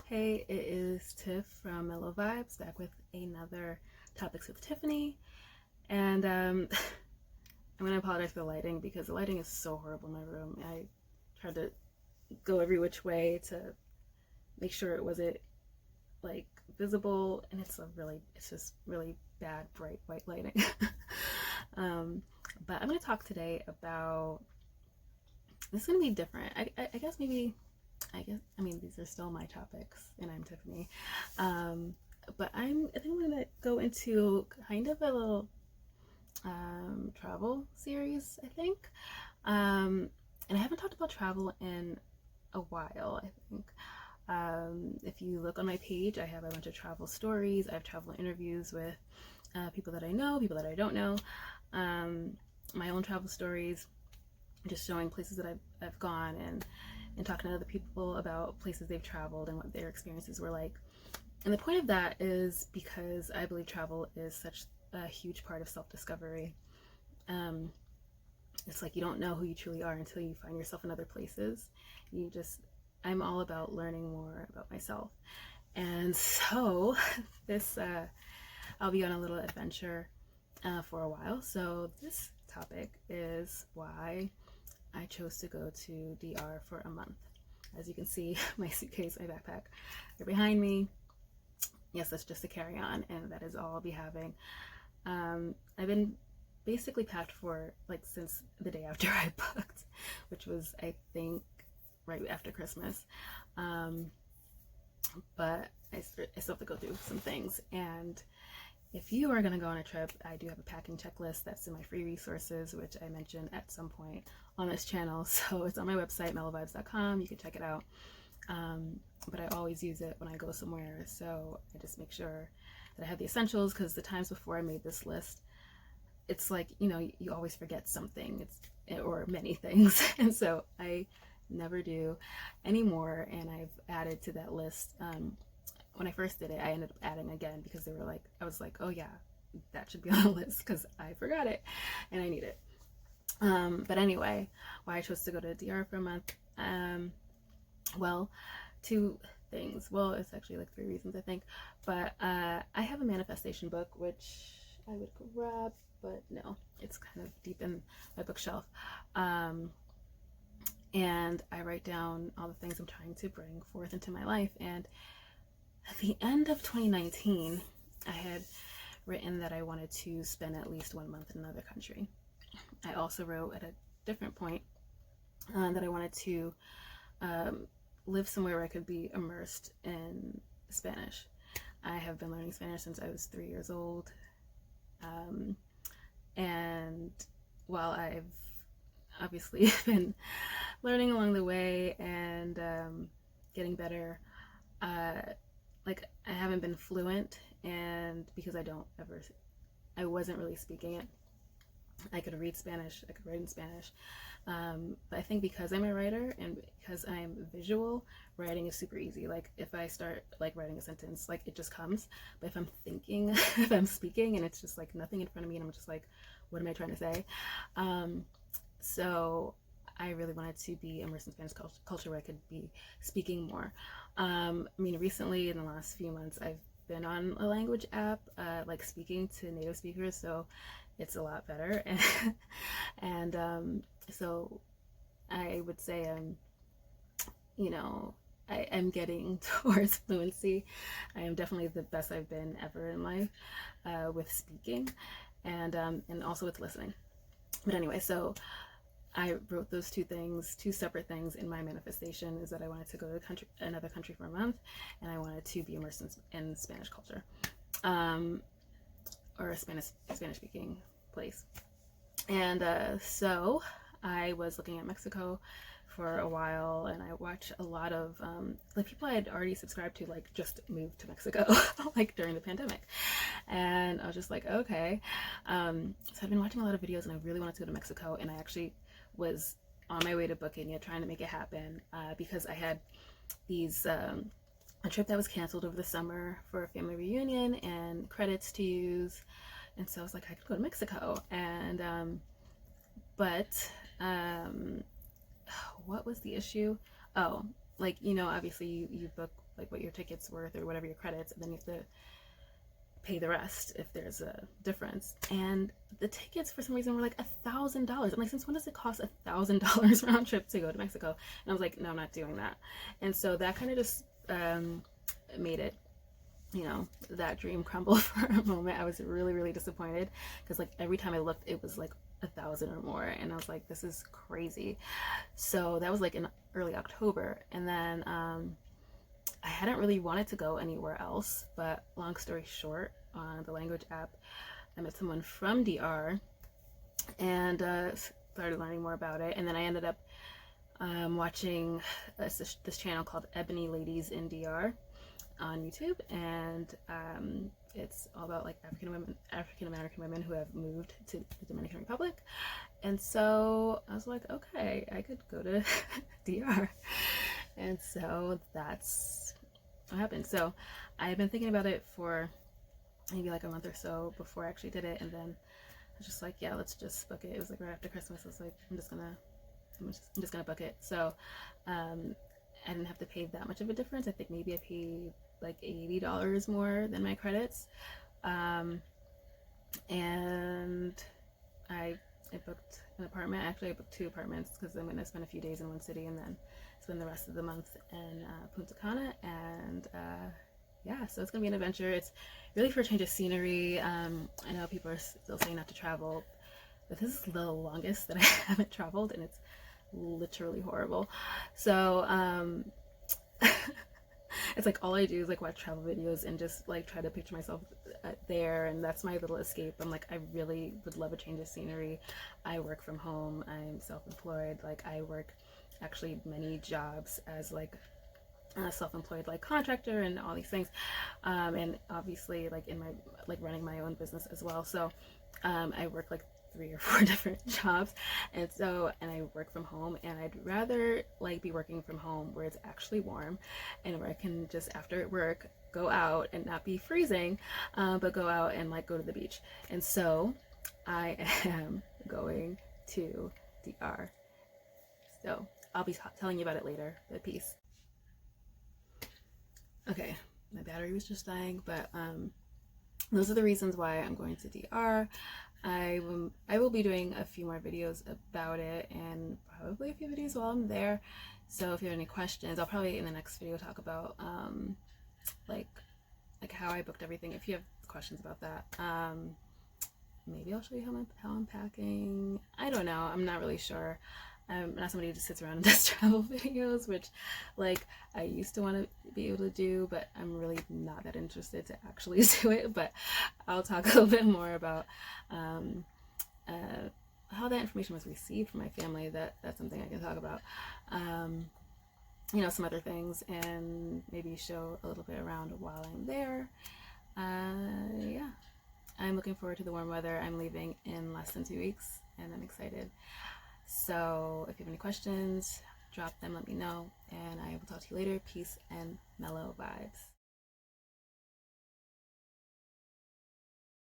Hey, it is Tiff from Mellow Vibes back with another Topics with Tiffany. And I'm going to apologize for the lighting because the lighting is so horrible in my room. I tried to go every which way to make sure it wasn't like visible, and it's just really bad, bright white lighting. um, but I'm going to talk today about, this is going to be different. I guess maybe I mean, these are still my topics, and I'm Tiffany. But I think I'm gonna go into kind of a little travel series, I think. And I haven't talked about travel in a while, I think. If you look on my page, I have a bunch of travel stories. I have travel interviews with people that I know, people that I don't know, my own travel stories, just showing places that I've gone, and talking to other people about places they've traveled and what their experiences were like. And the point of that is because I believe travel is such a huge part of self-discovery. It's like you don't know who you truly are until you find yourself in other places. I'm all about learning more about myself. And so this, I'll be on a little adventure for a while. So this topic is why I chose to go to DR for a month. As you can see, my suitcase, my backpack are behind me. Yes, that's just a carry-on, and that is all I'll be having. I've been basically packed for like since the day after I booked, which was, I think, right after Christmas. But I still have to go through some things. And if you are going to go on a trip, I do have a packing checklist that's in my free resources, which I mentioned at some point on this channel. So it's on my website, mellowvibes.com. You can check it out. But I always use it when I go somewhere. So I just make sure that I have the essentials, because the times before I made this list, it's like, you always forget something, or many things. And so I never do anymore. And I've added to that list. When I first did it, I ended up adding again because I was like, oh yeah, that should be on the list because I forgot it and I need it. But anyway, why I chose to go to DR for a month. Well, two things. Well, it's actually like three reasons, I think. But I have a manifestation book, which I would grab, but no, it's kind of deep in my bookshelf. And I write down all the things I'm trying to bring forth into my life. And at the end of 2019, I had written that I wanted to spend at least 1 month in another country. I also wrote at a different point that I wanted to live somewhere where I could be immersed in Spanish. I have been learning Spanish since I was 3 years old. And while I've obviously been learning along the way and getting better, like I haven't been fluent, and because I wasn't really speaking it. I could read Spanish, I could write in Spanish, but I think because I'm a writer and because I'm visual, writing is super easy. Like if I start like writing a sentence, like it just comes. But if I'm thinking, if I'm speaking and it's just like nothing in front of me and I'm just like, what am I trying to say? So I really wanted to be immersed in Spanish culture where I could be speaking more. I mean, recently in the last few months, I've been on a language app, like speaking to native speakers, so it's a lot better. And so I would say, I am getting towards fluency. I am definitely the best I've been ever in life with speaking, and also with listening. But anyway, so I wrote those two separate things in my manifestation, is that I wanted to go to another country for a month, and I wanted to be immersed in Spanish culture, or a Spanish speaking place. And so I was looking at Mexico for a while, and I watched a lot of like people I had already subscribed to, like just moved to Mexico like during the pandemic, and I was just like, okay. So I've been watching a lot of videos, and I really wanted to go to Mexico, and I actually was on my way to booking it, trying to make it happen, because I had a trip that was canceled over the summer for a family reunion and credits to use, and so I was like, I could go to Mexico. And but what was the issue? Oh, like, obviously you book like what your ticket's worth or whatever your credits, and then you have to pay the rest if there's a difference. And the tickets for some reason were like $1,000. I'm like, since when does it cost $1,000 round trip to go to Mexico? And I was like, no, I'm not doing that. And so that kind of just made it, you know, that dream crumble for a moment. I was really, really disappointed because like every time I looked, it was like 1,000 or more, and I was like, this is crazy. So that was like in early October, and then I hadn't really wanted to go anywhere else, but long story short, on the language app, I met someone from DR and started learning more about it. And then I ended up watching this channel called Ebony Ladies in DR on YouTube, and it's all about like African American women who have moved to the Dominican Republic. And so I was like, okay, I could go to DR. And so that's what happened. So I've been thinking about it for maybe like a month or so before I actually did it, and then I was just like, yeah, let's just book it. It was like right after Christmas. I was like, I'm just gonna book it. So I didn't have to pay that much of a difference. I think maybe I paid like $80 more than my credits, and I booked an apartment. Actually, I booked 2 apartments because I'm gonna spend a few days in one city and then spend the rest of the month in Punta Cana. And yeah, so it's gonna be an adventure. It's really for a change of scenery. I know people are still saying not to travel, but this is the longest that I haven't traveled, and it's literally horrible. So it's like all I do is like watch travel videos and just like try to picture myself there, and that's my little escape. I'm like, I really would love a change of scenery. I work from home, I'm self-employed. Like I work actually many jobs as like a self-employed like contractor and all these things, and obviously like in my like running my own business as well. So I work like 3 or 4 different jobs, and I work from home, and I'd rather like be working from home where it's actually warm and where I can just after work go out and not be freezing, but go out and like go to the beach. And so I am going to DR. So I'll be telling you about it later. But peace. Okay, my battery was just dying, but those are the reasons why I'm going to DR. I will be doing a few more videos about it, and probably a few videos while I'm there. So if you have any questions, I'll probably in the next video talk about like how I booked everything. If you have questions about that, maybe I'll show you how I'm packing. I don't know. I'm not really sure. I'm not somebody who just sits around and does travel videos, which like I used to want to be able to do, but I'm really not that interested to actually do it. But I'll talk a little bit more about how that information was received from my family. That's something I can talk about. You know, some other things, and maybe show a little bit around while I'm there. Yeah, I'm looking forward to the warm weather. I'm leaving in less than 2 weeks, and I'm excited. So if you have any questions, drop them, let me know, and I will talk to you later. Peace and mellow vibes.